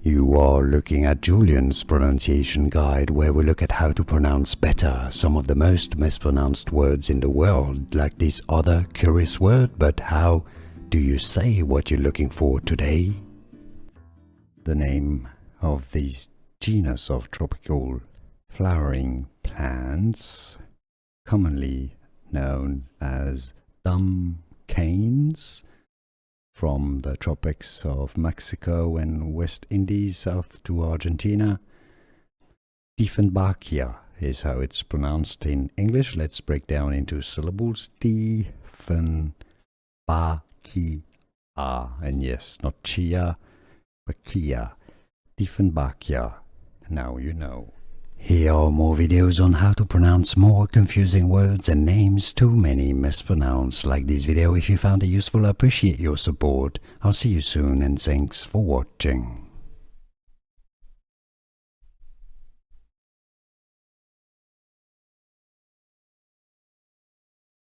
You are looking at Julian's pronunciation guide, where we look at how to pronounce better some of the most mispronounced words in the world, like this other curious word. But how do you say what you're looking for today? The name of this genus of tropical flowering plants, commonly known as dumb canes, from the tropics of Mexico and West Indies south to Argentina. Dieffenbachia is how it's pronounced in English. Let's break down into syllables. Dieffenbachia. And yes, not chia, but kia. Dieffenbachia. Now you know. Here are more videos on how to pronounce more confusing words and names too many mispronounced. Like this video if you found it useful. I appreciate your support. I'll see you soon and thanks for watching.